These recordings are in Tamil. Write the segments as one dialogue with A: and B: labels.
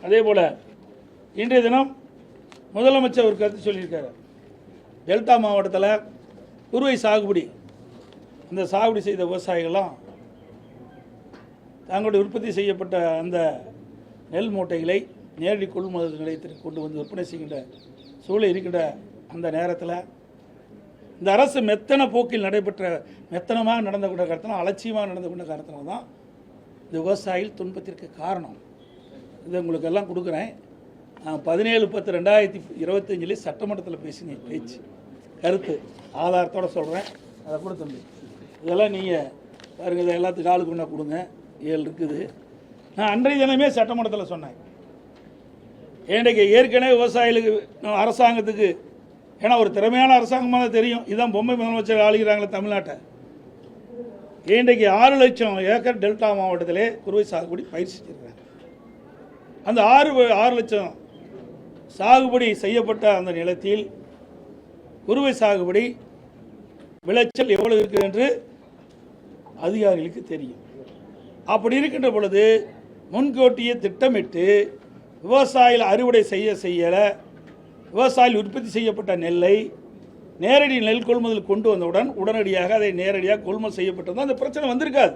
A: அதே போல் இன்றைய தினம் முதலமைச்சர் ஒரு கருத்து சொல்லியிருக்காரு. டெல்டா மாவட்டத்தில் குறுவை சாகுபடி அந்த சாகுபடி செய்த விவசாயிகள்லாம் தங்களுடைய உற்பத்தி செய்யப்பட்ட அந்த நெல் மூட்டைகளை நேரடி கொள்முதல் நிலையத்திற்கு கொண்டு வந்து விற்பனை செய்கின்ற சூழல் இருக்கின்ற அந்த நேரத்தில் இந்த அரசு மெத்தன போக்கில் மெத்தனமாக நடந்து கொண்ட காரணத்தினால், அலட்சியமாக நடந்து கொண்ட காரணத்தினால தான் இந்த விவசாயிகள் துன்பத்திற்கு காரணம். இதை உங்களுக்கு எல்லாம் கொடுக்குறேன். 17/10/2025 சட்டமன்றத்தில் பேசின பேச்சு கருத்து ஆதாரத்தோடு சொல்கிறேன். அதை கூட தம்பி இதெல்லாம் நீங்கள் பாருங்கள், இதை எல்லாத்துக்கும் ஆளுக்கு ஒன்றா கொடுங்க. 7 இருக்குது. நான் அன்றைய தினமே சட்டமன்றத்தில் சொன்னேன். இன்றைக்கு ஏற்கனவே விவசாயிகளுக்கு அரசாங்கத்துக்கு, ஏன்னா ஒரு திறமையான அரசாங்கமாக தெரியும், இதுதான் பொம்மை முதலமைச்சர் ஆளுகிறாங்களே தமிழ்நாட்டை. இன்றைக்கு 6 லட்சம் ஏக்கர் டெல்டா மாவட்டத்திலே குறுவை சாகுபடி பயிர் செஞ்சிருக்காங்க. அந்த 6 லட்சம் சாகுபடி செய்யப்பட்ட அந்த நிலத்தில் குறுவை சாகுபடி விளைச்சல் எவ்வளவு இருக்குது என்று அதிகாரிகளுக்கு தெரியும். அப்படி இருக்கின்ற பொழுது முன்கூட்டியே திட்டமிட்டு விவசாயிகள் அறுவடை செய்ய விவசாயிகள் உற்பத்தி செய்யப்பட்ட நெல்லை நேரடி நெல் கொள்முதல் கொண்டு வந்தவுடன் உடனடியாக அதை நேரடியாக கொள்முதல் செய்யப்பட்டது அந்த பிரச்சனை வந்திருக்காது,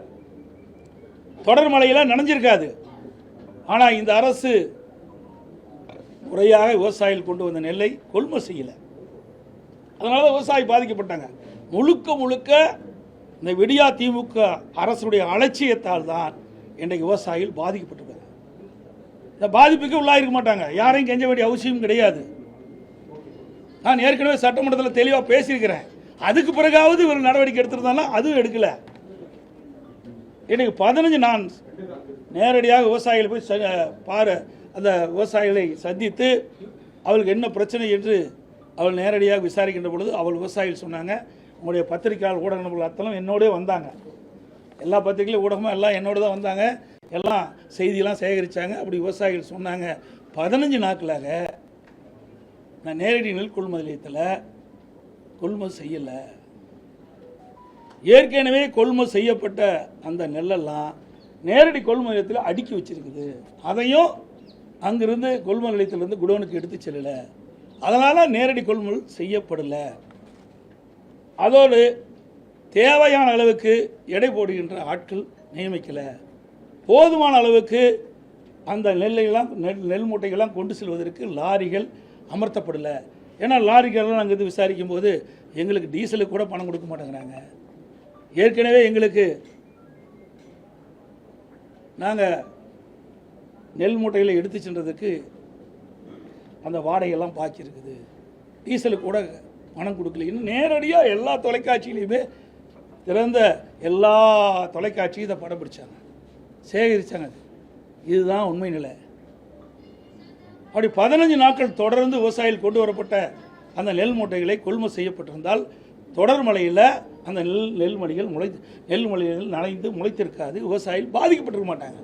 A: தொடர் மழையில் நனைஞ்சிருக்காது. ஆனால் இந்த அரசு முறையாக விவசாயிகள் கொண்டு வந்த நெல்லை கொள்முதல் செய்யலை. அதனால தான் விவசாயி பாதிக்கப்பட்டாங்க. முழுக்க இந்த விடியா திமுக அரசுடைய அலட்சியத்தால் தான் இன்றைக்கு விவசாயிகள் பாதிக்கப்பட்டிருக்காங்க. இந்த பாதிப்புக்கு உள்ளாயிருக்க மாட்டாங்க, யாரையும் கெஞ்ச வேண்டிய அவசியம் கிடையாது. நான் ஏற்கனவே சட்டமன்றத்தில் தெளிவாக பேசியிருக்கிறேன். அதுக்கு பிறகாவது இவர் நடவடிக்கை எடுத்திருந்தாலும் அதுவும் எடுக்கல. இன்னைக்கு 15 நான் நேரடியாக விவசாயிகள் போய் அந்த விவசாயிகளை சந்தித்து அவளுக்கு என்ன பிரச்சனை என்று அவள் நேரடியாக விசாரிக்கின்ற பொழுது அவள் விவசாயிகள் சொன்னாங்க, உங்களுடைய பத்திரிகையாளர் ஊடக நபர்கள் அத்தனை என்னோடய வந்தாங்க, எல்லா பத்திரிகையும் ஊடகமும் எல்லாம் என்னோட தான் வந்தாங்க, எல்லாம் செய்தியெல்லாம் சேகரித்தாங்க. அப்படி விவசாயிகள் சொன்னாங்க, 15 நாட்களாக நான் நேரடி நெல் கொள்முதல் நிலையத்தில் கொள்முதல் செய்யலை. ஏற்கனவே கொள்முதல் செய்யப்பட்ட அந்த நெல்லெல்லாம் நேரடி கொள்முதல் நிலையத்தில் அடுக்கி வச்சிருக்குது. அதையும் அங்கிருந்து கொள்முதல் நிலையத்திலிருந்து குடோனுக்கு எடுத்து செல்லலை. அதனால் நேரடி கொள்முதல் செய்யப்படலை. அதோடு தேவையான அளவுக்கு எடை போடுகின்ற ஆட்கள் நியமிக்கலை. போதுமான அளவுக்கு அந்த நெல் மூட்டைகள்லாம் கொண்டு செல்வதற்கு லாரிகள் அமர்த்தப்படலை. ஏன்னா லாரிகள்லாம் நாங்கள் இது விசாரிக்கும் போது எங்களுக்கு டீசலுக்கு கூட பணம் கொடுக்க மாட்டேங்கிறாங்க. ஏற்கனவே எங்களுக்கு நாங்கள் நெல் மூட்டைகளை எடுத்து சென்றதுக்கு அந்த வாடகையெல்லாம் பாக்கி இருக்குது, டீசலுக்கு கூட பணம் கொடுக்கல. இன்னும் நேரடியாக எல்லா தொலைக்காட்சியிலையுமே திறந்த எல்லா தொலைக்காட்சியும் இதை படம் பிடிச்சாங்க, சேகரித்தாங்க. இதுதான் உண்மை நிலை. அப்படி 15 நாட்கள் தொடர்ந்து விவசாயிகள் கொண்டு வரப்பட்ட அந்த நெல் மூட்டைகளை கொள்முதல் செய்யப்பட்டிருந்தால் தொடர் மழையில் அந்த நெல் மலைகள் நனைந்து முளைத்திருக்காது, விவசாயிகள் பாதிக்கப்பட்டிருக்க மாட்டாங்க.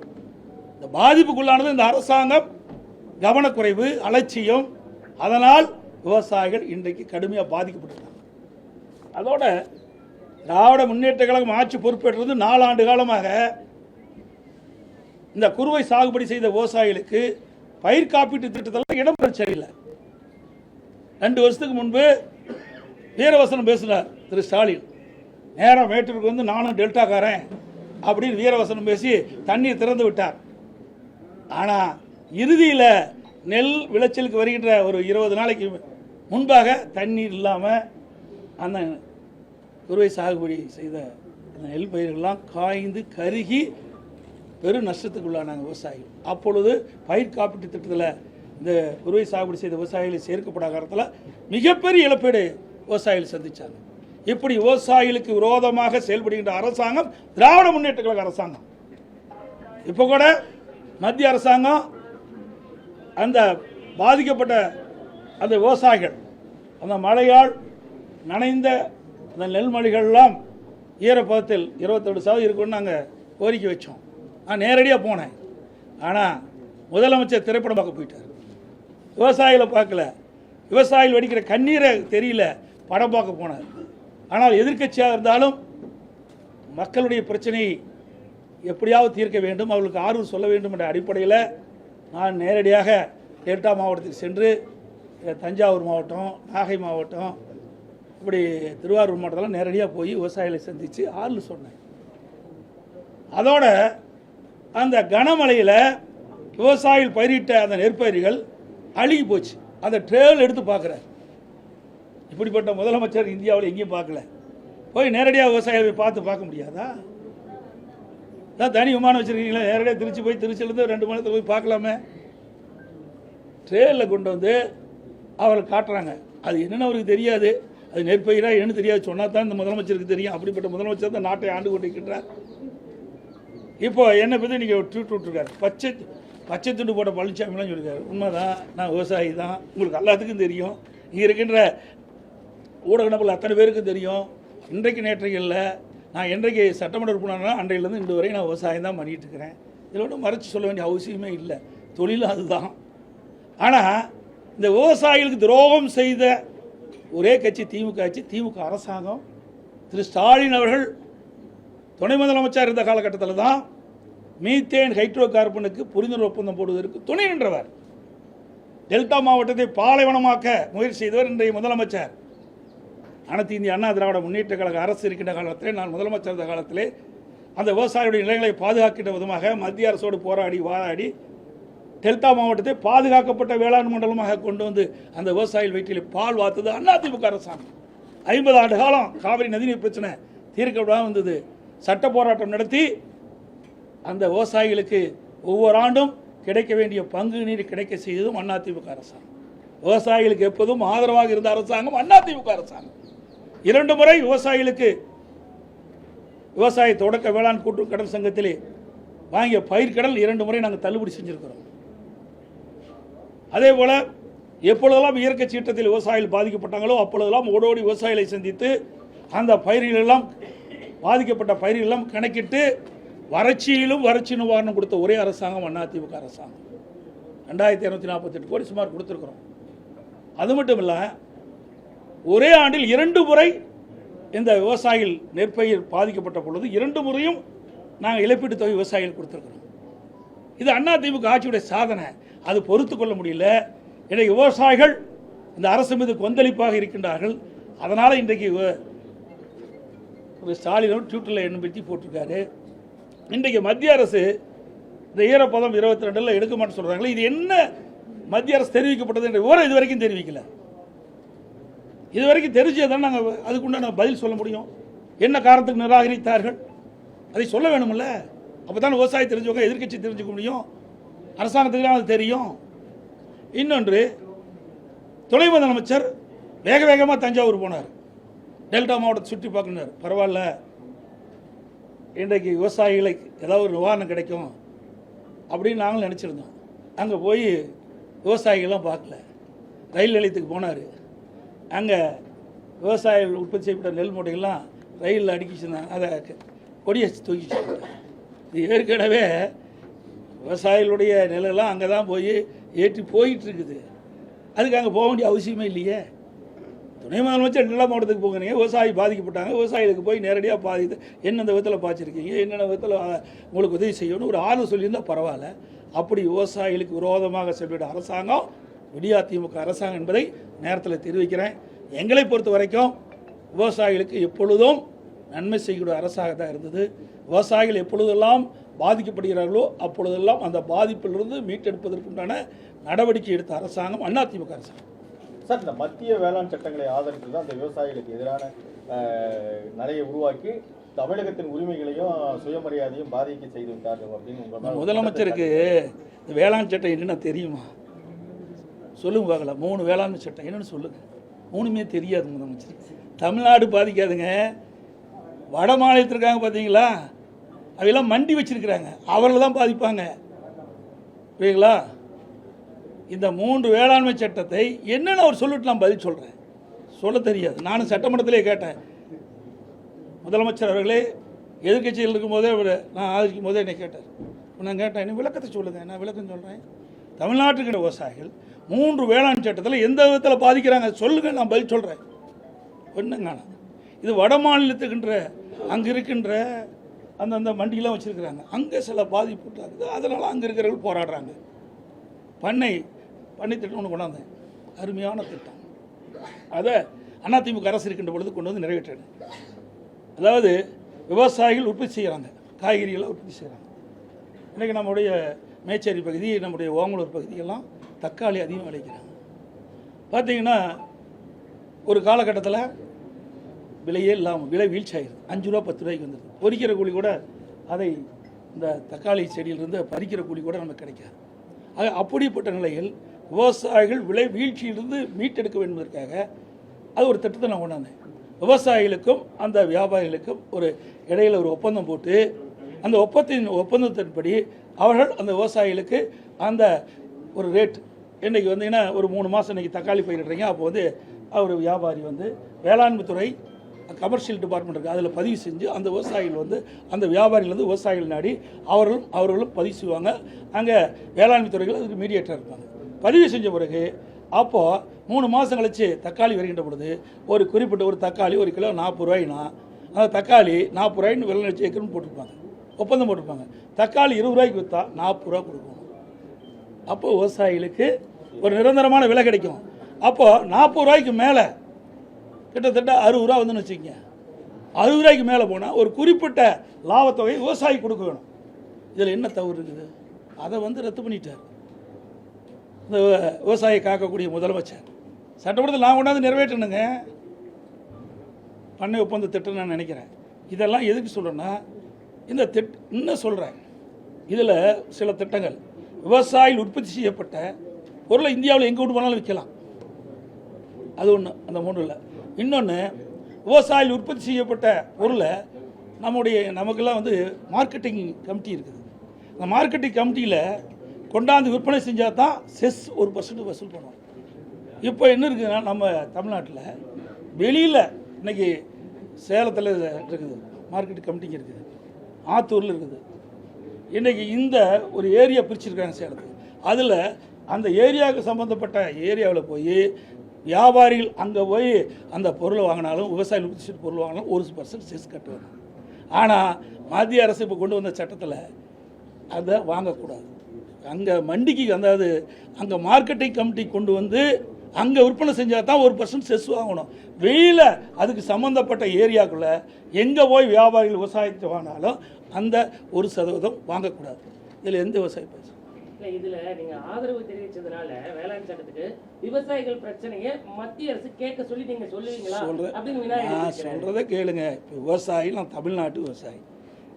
A: இந்த பாதிப்புக்குள்ளானது இந்த அரசாங்கம் கவனக்குறைவு, அலட்சியம். அதனால் விவசாயிகள் இன்றைக்கு கடுமையாக பாதிக்கப்பட்டிருக்காங்க. அதோட திராவிட முன்னேற்ற கழகம் ஆட்சி பொறுப்பேற்றது 4 ஆண்டு காலமாக இந்த குறுவை சாகுபடி செய்த விவசாயிகளுக்கு பயிர் காப்பீட்டு திட்டத்தில் இடம்பெற சரியில்லை. 2 வருஷத்துக்கு முன்பு வீரவசனம் பேசினார் திரு ஸ்டாலின். நேரம் மேட்டூருக்கு வந்து நானும் டெல்டாக்காரன் அப்படின்னு வீரவசனம் பேசி தண்ணீர் திறந்து விட்டார். ஆனால் இறுதியில் நெல் விளைச்சலுக்கு வருகின்ற ஒரு 20 நாளைக்கு முன்பாக தண்ணீர் இல்லாமல் அந்த குறுவை சாகுபடி செய்த அந்த நெல் பயிர்கள்லாம் காய்ந்து கருகி பெரும் நஷ்டத்துக்குள்ளானாங்க விவசாயிகள். அப்பொழுது பயிர் காப்பீட்டு திட்டத்தில் இந்த குறுவை சாகுபடி செய்த விவசாயிகளை சேர்க்கப்படாத காலத்தில் மிகப்பெரிய இழப்பீடு விவசாயிகள் சந்தித்தாங்க. இப்படி விவசாயிகளுக்கு விரோதமாக செயல்படுகின்ற அரசாங்கம் திராவிட முன்னேற்ற கழக அரசாங்கம். இப்போ கூட மத்திய அரசாங்கம் அந்த பாதிக்கப்பட்ட அந்த விவசாயிகள் அந்த மழையால் நனைந்த அந்த நெல்மணிகள்லாம் ஈரப்பதத்தில் 27% இருக்குன்னு நாங்கள் கோரிக்கை வச்சோம். நான் நேரடியாக போனேன். ஆனால் முதலமைச்சர் திரைப்படம் பார்க்க போயிட்டார், விவசாயிகளை பார்க்கல. விவசாயிகள் வடிக்கிற கண்ணீரை தெரியல, படம் பார்க்க போனார். ஆனால் எதிர்க்கட்சியாக இருந்தாலும் மக்களுடைய பிரச்சனையை எப்படியாவது தீர்க்க வேண்டும், அவர்களுக்கு ஆர்வம் சொல்ல வேண்டும் என்ற அடிப்படையில் நான் நேரடியாக டெல்டா மாவட்டத்துக்கு சென்று தஞ்சாவூர் மாவட்டம், நாகை மாவட்டம், இப்படி திருவாரூர் மாவட்டத்தில் நேரடியாக போய் விவசாயிகளை சந்தித்து ஆறுதல் சொன்னேன். அதோட அந்த கனமழையில் விவசாயிகள் பயிரிட்ட அந்த நெற்பயிர்கள் அழுகி போச்சு. அந்த ட்ரெயில் எடுத்து பார்க்குறார். இப்படிப்பட்ட முதலமைச்சர் இந்தியாவில் எங்கேயும் பார்க்கல. போய் நேரடியாக விவசாயிகளை பார்க்க முடியாதா? தான் தனி விமானம் வச்சுருக்கீங்களா? நேரடியாக திருச்சி போய் திருச்சியிலேருந்து 2 மணி நேரத்தில் போய் பார்க்கலாமே. ட்ரெயினில் கொண்டு வந்து அவர்கள் காட்டுறாங்க. அது என்னென்னு அவருக்கு தெரியாது. அது நெற்பயிராக என்னன்னு தெரியாது. சொன்னால் தான் இந்த முதலமைச்சருக்கு தெரியும். அப்படிப்பட்ட முதலமைச்சர் தான் நாட்டை ஆண்டு கொண்டிருக்கின்றார். இப்போ என்னை பற்றி நீங்கள் ட்வீட் விட்டுருக்காரு. பச்சை துண்டு போட்ட பழனிசாமிலாம் சொல்லியிருக்காரு. உண்மைதான், நான் விவசாயி தான். உங்களுக்கு எல்லாத்துக்கும் தெரியும். இங்கே இருக்கின்ற ஊடக நபர்கள் அத்தனை பேருக்கும் தெரியும். இன்றைக்கு நேற்றைக்கு இல்லை, நான் என்றைக்கு சட்டமன்ற உறுப்பினர்னா அன்றையிலேருந்து இன்று வரை நான் விவசாயம் தான் பண்ணிகிட்டு இருக்கிறேன். இதில் ஒன்றும் மறைச்சி சொல்ல வேண்டிய அவசியமே இல்லை. தொழிலும் அதுதான். ஆனால் இந்த விவசாயிகளுக்கு துரோகம் செய்த ஒரே கட்சி திமுக கட்சி. திமுக அரசாங்கம் திரு ஸ்டாலின் அவர்கள் துணை முதலமைச்சர் இருந்த காலகட்டத்தில் தான் மீத்தேன் ஹைட்ரோ கார்பனுக்கு புரிந்துணர்வு ஒப்பந்தம் போடுவதற்கு துணை நின்றவர். டெல்டா மாவட்டத்தை பாலைவனமாக்க முயற்சி செய்தவர் இன்றைய முதலமைச்சர். அனைத்து இந்திய அண்ணா திராவிட முன்னேற்ற கழக அரசு இருக்கின்ற காலத்திலே, நான் முதலமைச்சர் இருந்த காலத்திலே, அந்த விவசாயிகளுடைய நிலங்களை பாதுகாக்கின்ற விதமாக மத்திய அரசோடு வாதாடி டெல்டா மாவட்டத்தை பாதுகாக்கப்பட்ட வேளாண் மண்டலமாக கொண்டு வந்து அந்த விவசாயிகள் வயிற்றில் பால் வார்த்தது அதிமுக அரசாங்கம். 50 ஆண்டு காலம் காவிரி நதிநீர் பிரச்சனை தீர்க்கப்படாமல் வந்தது. சட்ட போராட்டம் நடத்தி அந்த விவசாயிகளுக்கு ஒவ்வொரு ஆண்டும் கிடைக்க வேண்டிய பங்கு நீர் கிடைக்க செய்ததும் அதிமுக அரசாங்கம். விவசாயிகளுக்கு எப்போதும் ஆதரவாக இருந்த அரசாங்கம் அதிமுக அரசாங்கம். 2 முறை விவசாயிகளுக்கு விவசாய தொடக்க வேளாண் கூட்டு கடன் சங்கத்திலே வாங்கிய பயிர்க்கடன் 2 முறை நாங்கள் தள்ளுபடி செஞ்சிருக்கிறோம். அதே போல் எப்பொழுதெல்லாம் இயற்கை சீற்றத்தில் விவசாயிகள் பாதிக்கப்பட்டாங்களோ அப்பொழுதெல்லாம் ஓடோடி விவசாயிகளை சந்தித்து அந்த பயிர்களெல்லாம் பாதிக்கப்பட்ட பயிர்களெல்லாம் கணக்கிட்டு வறட்சியிலும் வறட்சி நிவாரணம் கொடுத்த ஒரே அரசாங்கம் அதிமுக அரசாங்கம். 2248 கோடி சுமார் கொடுத்துருக்குறோம். அது மட்டும் இல்லை, ஒரே ஆண்டில் 2 முறை இந்த விவசாயிகள் நெற்பயிர் பாதிக்கப்பட்ட பொழுது 2 முறையும் நாங்கள் இழப்பீட்டு தொகை விவசாயிகள் கொடுத்துருக்குறோம். இது அதிமுக ஆட்சியுடைய சாதனை. அது பொறுத்து கொள்ள முடியல. இன்றைக்கு விவசாயிகள் இந்த அரசு மீது கொந்தளிப்பாக இருக்கின்றார்கள். அதனால் இன்றைக்கு ஸ்டாலின் ட்விட்டரில் என்ன பற்றி போட்டிருக்காரு. இன்றைக்கு மத்திய அரசு இந்த ஈரப்பதம் 22 எடுக்க மாட்டேன்னு சொல்கிறாங்களே, இது என்ன மத்திய அரசு தெரிவிக்கப்பட்டது என்ற விவரம் இது வரைக்கும் தெரிவிக்கல. இது வரைக்கும் தெரிஞ்சதான் நாங்கள் அதுக்குண்டான பதில் சொல்ல முடியும். என்ன காரணத்துக்கு நிராகரித்தார்கள் அதை சொல்ல வேணுமில்ல. அப்போ தான் விவசாயி தெரிஞ்சவங்க எதிர்கட்சி தெரிஞ்சுக்க முடியும். அரசாங்கத்துக்கு அது தெரியும். இன்னொன்று, துணை முதலமைச்சர் வேக வேகமாக தஞ்சாவூர் போனார். டெல்டா மாவட்டத்தை சுற்றி பார்க்கணும். பரவாயில்ல, இன்றைக்கு விவசாயிகளுக்கு ஏதாவது ஒரு நிவாரணம் கிடைக்கும் அப்படின்னு நாங்களும் நினச்சிருந்தோம். அங்கே போய் விவசாயிகள்லாம் பார்க்கல. ரயில் நிலையத்துக்கு போனார். அங்கே விவசாயிகள் உற்பத்தி செய்யப்பட்ட நெல் மூட்டைகள்லாம் ரயிலில் அடுக்கிச்சுருந்தாங்க. அதை கொடியை தூக்கிச்சு. இது ஏற்கனவே விவசாயிகளுடைய நிலையெல்லாம் அங்கே தான் போய் ஏற்றி போயிட்டு இருக்குது. அதுக்கு அங்கே போக வேண்டிய அவசியமே இல்லையே. துணை முதலமைச்சர் டெல்டா மாவட்டத்துக்கு போகிறீங்க, விவசாயி பாதிக்கப்பட்டாங்க, விவசாயிகளுக்கு போய் நேரடியாக பாதித்து என்னென்ன விதத்தில் பாய்ச்சிருக்கீங்க, என்னென்ன விதத்தில் உங்களுக்கு உதவி செய்யணும் ஒரு ஆள் சொல்லியிருந்தால் பரவாயில்ல. அப்படி விவசாயிகளுக்கு விரோதமாக செல்விட அரசாங்கம் அதிமுக அரசாங்கம் என்பதை நேரத்தில் தெரிவிக்கிறேன். எங்களை பொறுத்த வரைக்கும் விவசாயிகளுக்கு எப்பொழுதும் நன்மை செய்யக்கூடிய அரசாக தான் இருந்தது. விவசாயிகள் எப்பொழுதெல்லாம் பாதிக்கப்படுகிறார்களோ அப்பொழுதெல்லாம் அந்த பாதிப்பிலிருந்து மீட்டெடுப்பதற்குண்டான நடவடிக்கை எடுத்த அரசாங்கம் அதிமுக அரசாங்கம்.
B: சார், இந்த மத்திய வேளாண் சட்டங்களை ஆதரித்து தான் அந்த விவசாயிகளுக்கு எதிரான நிலையை உருவாக்கி தமிழகத்தின் உரிமைகளையும் சுயமரியாதையும் பாதிக்க செய்து விட்டார்கள் அப்படின்னு
A: முதலமைச்சருக்கு இந்த வேளாண் சட்டம் என்னென்ன தெரியுமா சொல்லுங்க பார்க்கலாம். 3 வேளாண்மை சட்டம் என்னென்னு சொல்லுங்க. 3மே தெரியாது முதலமைச்சருக்கு. தமிழ்நாடு பாதிக்காதுங்க, வட மாநிலத்தில் இருக்காங்க பார்த்தீங்களா, அவையெல்லாம் மண்டி வச்சிருக்கிறாங்க, அவர்கள் தான் பாதிப்பாங்க. புரியுங்களா? இந்த 3 வேளாண்மை சட்டத்தை என்னென்னு அவர் சொல்லிட்டு நான் பதில் சொல்கிறேன். சொல்ல தெரியாது. நானும் சட்டமன்றத்திலே கேட்டேன். முதலமைச்சர் அவர்களே எதிர்கட்சியில் இருக்கும்போதே நான் ஆதரிக்கும் போதே என்னை கேட்டார். நான் கேட்டேன், என்ன விளக்கத்தை சொல்லுங்கள். நான் விளக்கம் சொல்கிறேன். தமிழ்நாட்டுக்கிற விவசாயிகள் 3 வேளாண் சட்டத்தில் எந்த விதத்தில் பாதிக்கிறாங்க சொல்லுங்கள், நான் பதில் சொல்கிறேன். ஒன்றுங்க, இது வட மாநிலத்துக்குன்ற அங்கே இருக்கின்ற அந்தந்த மண்டியெல்லாம் வச்சுருக்கிறாங்க, அங்கே சில பாதிப்பு இருக்குது. அதனால் அங்கே இருக்கிறவர்கள் போராடுறாங்க. பண்ணை திட்டம் ஒன்று கொண்டாந்தேன், அருமையான திட்டம். அதை அதிமுக அரசு இருக்கின்ற பொழுது கொண்டு வந்து நிறைவேற்றினேன். அதாவது விவசாயிகள் உற்பத்தி செய்கிறாங்க, காய்கறிகளை உற்பத்தி செய்கிறாங்க. இன்றைக்கி நம்முடைய மேச்சேரி பகுதி, நம்முடைய ஓமலூர் பகுதியெல்லாம் தக்காளி அதிகம் விளைக்கிறாங்க. பார்த்திங்கன்னா ஒரு காலகட்டத்தில் விலையே இல்லாமல் விலை வீழ்ச்சி ஆகிடுது, 5 ரூபா 10 ரூபாய்க்கு வந்துடுது. பொறிக்கிற கூலி கூட அதை இந்த தக்காளி செடியிலிருந்து பறிக்கிற கூலி கூட நமக்கு கிடைக்காது. ஆக அப்படிப்பட்ட நிலையில் விவசாயிகள் விலை வீழ்ச்சியிலிருந்து மீட்டெடுக்க வேண்டும் என்பதற்காக அது ஒரு திட்டத்தை நான் கொண்டாந்தேன். விவசாயிகளுக்கும் அந்த வியாபாரிகளுக்கும் ஒரு இடையில் ஒரு ஒப்பந்தம் போட்டு அந்த ஒப்பந்தத்தின்படி அவர்கள் அந்த விவசாயிகளுக்கு அந்த ஒரு ரேட் இன்றைக்கி வந்தீங்கன்னா ஒரு 3 மாதம் இன்றைக்கி தக்காளி பயிரிடுறீங்க, அப்போ வந்து அவர் வியாபாரி வந்து வேளாண்மை துறை கமர்ஷியல் டிபார்ட்மெண்ட் இருக்குது, அதில் பதிவு செஞ்சு அந்த விவசாயிகள் வந்து அந்த வியாபாரிகள் வந்து விவசாயிகள் நாடி அவர்களும் பதிவு செய்வாங்க. அங்கே வேளாண்மை துறைகள் அதுக்கு மீடியேட்டர் இருப்பாங்க. பதிவு செஞ்ச பிறகு அப்போது 3 மாதம் கழித்து தக்காளி வருகின்ற பொழுது ஒரு குறிப்பிட்ட ஒரு தக்காளி 1 கிலோ 40 ரூபாய்னா அந்த தக்காளி 40 ரூபாய்னு விலை நிச்சயம் ஏக்கர்னு போட்டிருப்பாங்க, ஒப்பந்தம் போட்டிருப்பாங்க. தக்காளி 20 ரூபாய்க்கு விற்றா 40 ரூபா கொடுக்கணும். அப்போது விவசாயிகளுக்கு ஒரு நிரந்தரமான விலை கிடைக்கும். அப்போது 40 ரூபாய்க்கு மேலே கிட்டத்தட்ட 60 ரூபா வந்துன்னு வச்சுக்கோங்க. 60 ரூபாய்க்கு மேலே போனால் ஒரு குறிப்பிட்ட லாபத்தொகை விவசாயி கொடுக்க வேணும். இதில் என்ன தவறு இருக்குது? அதை வந்து ரத்து பண்ணிட்டார் இந்த விவசாயியை காக்கக்கூடிய முதலமைச்சர். சட்டமன்றத்தில் நான் கொண்டாந்து நிறைவேற்றணுங்க பண்ணை ஒப்பந்த திட்டம் நான் நினைக்கிறேன். இதெல்லாம் எதுக்கு சொல்கிறேன்னா இந்த இன்னும் சொல்கிறேன், இதில் சில திட்டங்கள் விவசாயிகள் உற்பத்தி செய்யப்பட்ட பொருளை இந்தியாவில் எங்கே கொண்டு போனாலும் விற்கலாம், அது ஒன்று. அந்த 3 இன்னொன்று, விவசாயிகள் உற்பத்தி செய்யப்பட்ட பொருளை நமக்கெல்லாம் வந்து மார்க்கெட்டிங் கமிட்டி இருக்குது. அந்த மார்க்கெட்டிங் கமிட்டியில் கொண்டாந்து விற்பனை செஞ்சால் தான் செஸ் 1% வசூல் பண்ணுவோம். இப்போ என்ன இருக்குதுன்னா நம்ம தமிழ்நாட்டில் வெளியில் இன்றைக்கி சேலத்தில் இருக்குது மார்க்கெட்டிங் கமிட்டிங்க இருக்குது, ஆத்தூரில் இருக்குது. இன்றைக்கி இந்த ஒரு ஏரியா பிரிச்சுருக்காங்க சேலத்தில். அதில் அந்த ஏரியாவுக்கு சம்மந்தப்பட்ட ஏரியாவில் போய் வியாபாரிகள் அங்கே போய் அந்த பொருளை வாங்கினாலும் விவசாயிகள் உற்பத்தி பொருள் வாங்கினாலும் 1% செஸ் கட்டுவாங்க. ஆனால் மத்திய அரசு இப்போ கொண்டு வந்த சட்டத்தில் அதை வாங்கக்கூடாது. அங்கே மண்டிக்கு அதாவது அங்கே மார்க்கெட்டிங் கமிட்டி கொண்டு வந்து அங்கே விற்பனை செஞ்சால் தான் 1% செஸ் வாங்கணும். வெளியில் அதுக்கு சம்மந்தப்பட்ட ஏரியாக்குள்ளே எங்கே போய் வியாபாரிகள் விவசாயத்தை வாங்கினாலும் அந்த 1% வாங்கக்கூடாது. இதில் எந்த விவசாயி பேச
C: இதுல நீங்க ஆதரவு தெரிவிச்சதுனால வேளாண் சட்டத்துக்கு விவசாயிகள் பிரச்சனையை மத்திய அரசு கேட்க சொல்லி நீங்க சொல்லுவீங்களா?
A: நான் சொல்றதை கேளுங்க. இப்போ விவசாயி, நான் தமிழ்நாட்டு விவசாயி,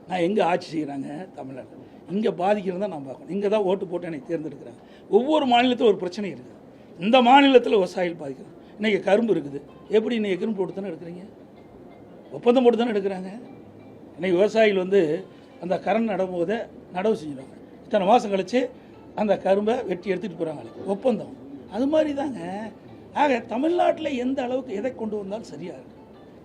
A: நான் எங்கே ஆட்சி செய்கிறாங்க தமிழ்நாடு, இங்கே பாதிக்கிறதா நான் பார்க்கணும். இங்கே தான் ஓட்டு போட்டு எனக்கு தேர்ந்தெடுக்கிறாங்க. ஒவ்வொரு மாநிலத்தில் ஒரு பிரச்சனை இருக்குது. இந்த மாநிலத்தில் விவசாயிகள் பாதிக்கிறாங்க. இன்றைக்கி கரும்பு இருக்குது, எப்படி இன்றைக்கி கரும்பு போட்டு தானே எடுக்கிறீங்க, ஒப்பந்தம் போட்டு தானே எடுக்கிறாங்க. இன்றைக்கி விவசாயிகள் வந்து அந்த கரண் நடும்போதே நடவு செஞ்சுருவாங்க, இத்தனை மாதம் கழித்து அந்த கரும்பை வெட்டி எடுத்துகிட்டு போகிறாங்க, ஒப்பந்தம். அது மாதிரி தாங்க. ஆக தமிழ்நாட்டில் எந்த அளவுக்கு எதை கொண்டு வந்தாலும் சரியாக இருக்குது,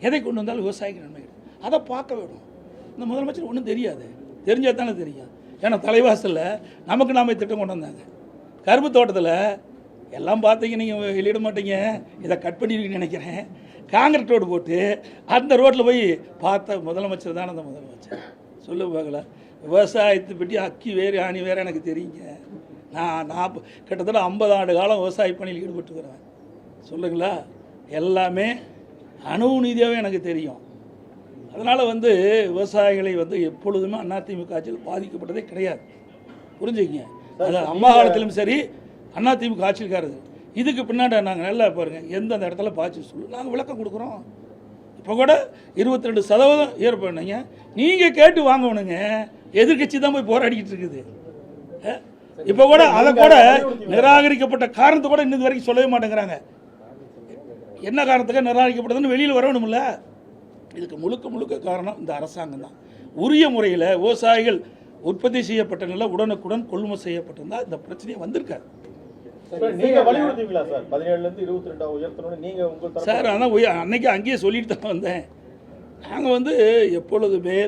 A: எதை கொண்டு வந்தாலும் விவசாயிக்கு நன்மை கிடைக்கும், அதை பார்க்க வேணும். இந்த முதலமைச்சர் ஒன்றும் தெரியாது, தெரிஞ்சால் தானே தெரியும். ஏன்னா தலைவாசலில் நமக்கு நாம திட்டம் கொண்டு வந்தாங்க. கரும்பு தோட்டத்தில் எல்லாம் பார்த்தீங்க, நீங்கள் வெளியிட மாட்டீங்க, இதை கட் பண்ணிருக்கீங்கன்னு நினைக்கிறேன். காங்கிரீட் ரோடு போட்டு அந்த ரோட்டில் போய் பார்த்த முதலமைச்சர் தானே அந்த முதலமைச்சர். சொல்ல பார்க்கல, விவசாயத்தை பற்றி அக்கி வேறு ஆணி வேறு எனக்கு தெரியுங்க. நான் கிட்டத்தட்ட 50 ஆண்டு காலம் விவசாய பணியில் ஈடுபட்டுக்கிறேன். சொல்லுங்களா, எல்லாமே அணுவு நீதியாகவே எனக்கு தெரியும். அதனால் வந்து விவசாயிகளை வந்து எப்பொழுதுமே அதிமுக ஆட்சியில் பாதிக்கப்பட்டதே கிடையாது, புரிஞ்சுக்கிங்க. அது அம்மா காலத்திலும் சரி அதிமுக ஆட்சியில்காரது. இதுக்கு பின்னாடி நாங்கள் நல்லா பாருங்கள், எந்தெந்த இடத்துல பாய்ச்சி சொல்லு நாங்கள் விளக்கம் கொடுக்குறோம். இப்போ கூட 22% ஏற்படுங்க, நீங்கள் கேட்டு வாங்கணுங்க. எதிர்கட்சி தான் போய் போராடிக்கிட்டு இருக்குது. இப்போ கூட அதை கூட நிராகரிக்கப்பட்ட காரணத்தை கூட இன்னும் வரைக்கும் சொல்லவே மாட்டேங்கிறாங்க. என்ன காரணத்துக்கு நிராகரிக்கப்பட்டதுன்னு வெளியில் வரணும்ல. இதுக்கு முழுக்க காரணம் இந்த அரசாங்கம் தான். உரிய முறையில் விவசாயிகள் உற்பத்தி செய்யப்பட்ட நிலை உடனுக்குடன் கொள்முதல் செய்யப்பட்டிருந்தால் இந்த பிரச்சனையை வந்திருக்காது.
B: நீங்க வலியுறுத்துவீங்களா சார்? 17 இருந்து 22 உயர்த்தணும் நீங்க உங்க
A: சார். ஆனால் அன்னைக்கு அங்கேயே சொல்லிட்டு தான் வந்தேன். நாங்கள் வந்து எப்பொழுதுமே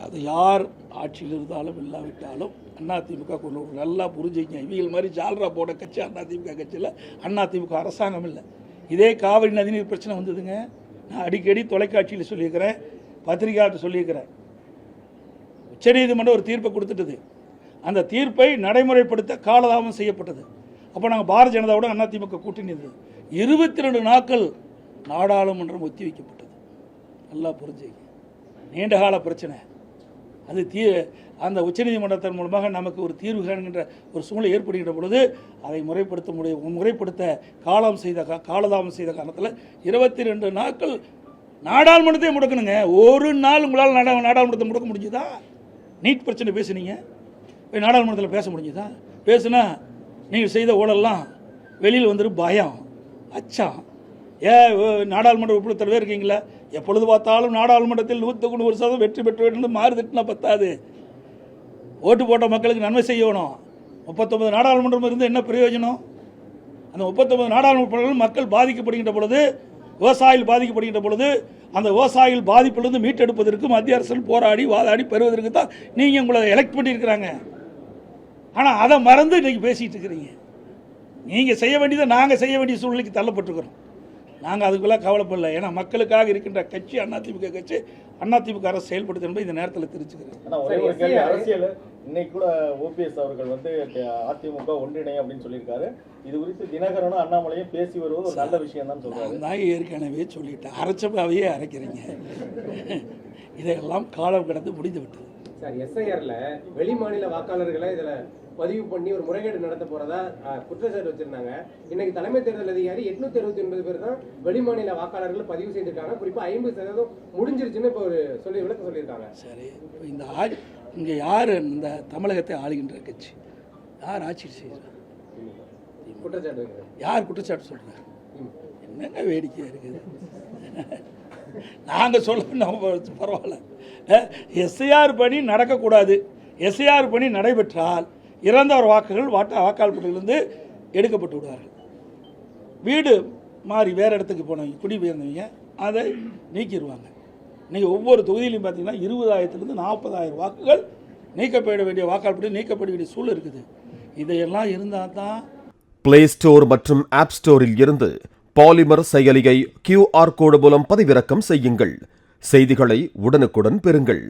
A: அது யார் ஆட்சியில் இருந்தாலும் இல்லாவிட்டாலும் அதிமுக கொண்டு நல்லா புரிஞ்சுங்க. இவங்க மாதிரி ஜால்ரா போட கட்சி அதிமுக கட்சியில் அதிமுக அரசாங்கம் இல்லை. இதே காவிரி நதிநீர் பிரச்சனை வந்ததுங்க. நான் அடிக்கடி தொலைக்காட்சியில் சொல்லியிருக்கிறேன், பத்திரிகையாளர் சொல்லியிருக்கிறேன். உச்சநீதிமன்றம் ஒரு தீர்ப்பை கொடுத்துட்டது. அந்த தீர்ப்பை நடைமுறைப்படுத்த காலதாமம் செய்யப்பட்டது. அப்போ நாங்கள் பாரதிய ஜனதாவோட அதிமுக கூட்டணி இருந்தது. 22 நாட்கள் நாடாளுமன்றம் ஒத்தி வைக்கப்பட்டது. நல்லா புரிஞ்சுக்க, நீண்டகால பிரச்சனை அது. அந்த உச்சநீதிமன்றத்தின் மூலமாக நமக்கு ஒரு தீர்வு காண்கின்ற ஒரு சூழ்நிலை ஏற்படுகின்ற பொழுது அதை முறைப்படுத்த காலதாமம் செய்த காரணத்தில் 22 நாட்கள் நாடாளுமன்றத்தை முடக்கணுங்க. ஒரு நாள் உங்களால் நாடாளுமன்றத்தை முடக்க முடிஞ்சுதா? நீட் பிரச்சனை பேசுனீங்க, போய் நாடாளுமன்றத்தில் பேச முடிஞ்சுதா? பேசுனா நீங்கள் செய்த ஊழல்லாம் வெளியில் வந்துடும், பயம், அச்சம். நாடாளுமன்ற உறுப்பினர் தலைவர் இருக்கீங்களா? எப்பொழுது பார்த்தாலும் நாடாளுமன்றத்தில் 100% வெற்றி பெற்று மாறுதிட்டுனா பத்தாது. ஓட்டு போட்ட மக்களுக்கு நன்மை செய்யணும். 39 நாடாளுமன்றம் இருந்து என்ன பிரயோஜனம்? அந்த 39 நாடாளுமன்ற மக்கள் பாதிக்கப்படுகின்ற பொழுது, விவசாயிகள் பாதிக்கப்படுகின்ற பொழுது, அந்த விவசாயிகள் பாதிப்பிலிருந்து மீட்டெடுப்பதற்கு மத்திய அரசு போராடி வாதாடி பெறுவதற்கு தான் நீங்கள் உங்களை எலெக்ட் பண்ணியிருக்கிறாங்க. ஆனால் அதை மறந்து இன்றைக்கி பேசிகிட்டு இருக்கிறீங்க. நீங்கள் செய்ய வேண்டியதை நாங்கள் செய்ய வேண்டிய சூழ்நிலைக்கு தள்ளப்பட்டிருக்கிறோம். நாங்கள் அதுக்குள்ளே கவலைப்படல. ஏன்னா மக்களுக்காக இருக்கின்ற கட்சி அதிமுக கட்சி, அதிமுக அரசு செயல்படுத்த என்பதை இந்த நேரத்தில் தெரிஞ்சுக்கிறேன்.
B: அரசியல் இன்னைக்கு கூட ஓபிஎஸ் அவர்கள் அதிமுக ஒன்றிணை அப்படின்னு சொல்லியிருக்காரு. இது குறித்து தினகரனும் அண்ணாமலையும் பேசி வருவது ஒரு நல்ல விஷயம் தான் சொல்றாரு.
A: நான் ஏற்கனவே சொல்லிட்டேன், அரைச்சப்பாவையே அரைக்கிறீங்க. இதெல்லாம் காலம் கடந்து முடிந்து விட்டது.
D: சார், எஸ்ஐஆர்ல வெளி மாநில வாக்காளர்களை இதுல பதிவு பண்ணி ஒரு முறைகேடு நடத்த போறதா குற்றச்சாட்டு வச்சிருந்தாங்க. இன்னைக்கு தலைமை தேர்தல் அதிகாரி 869 பேர் தான் வெளிமாநில வாக்காளர்கள் பதிவு செய்திருக்காங்க. குறிப்பா 50% முடிஞ்சிருச்சுன்னு இப்போ ஒரு விளக்கம் சொல்லியிருக்காங்க.
A: சரி, இந்த இங்கே யார் இந்த தமிழகத்தை ஆளுகின்ற கட்சி? யார் ஆட்சி செய்கிறார்?
D: குற்றச்சாட்டு
A: யார் குற்றச்சாட்டு சொல்றாங்க? என்னங்க வேடிக்கையா இருக்குது? நாங்கள் சொல்ல பரவாயில்ல. எஸ்ஐஆர் பணி நடக்கக்கூடாது. எஸ்ஐஆர் பணி நடைபெற்றால் இறந்தவர் வாக்குகள் வாக்காளர் பட்டியலிருந்து எடுக்கப்பட்டு விடுவார்கள். வீடு மாறி வேறு இடத்துக்கு போனவங்க, குடிபெயர்ந்தவங்க, அதை நீக்கிடுவாங்க. நீங்கள் ஒவ்வொரு தொகுதியிலையும் பார்த்தீங்கன்னா 20,000 40,000 வாக்குகள் நீக்கப்பட வேண்டிய வாக்காளர் பட்டியல் நீக்கப்பட வேண்டிய சூழல் இருக்குது. இதையெல்லாம் இருந்தால் தான்.
E: பிளே ஸ்டோர் மற்றும் ஆப் ஸ்டோரில் இருந்து பாலிமர் செயலியை QR கோடு மூலம் பதிவிறக்கம் செய்யுங்கள். செய்திகளை உடனுக்குடன் பெறுங்கள்.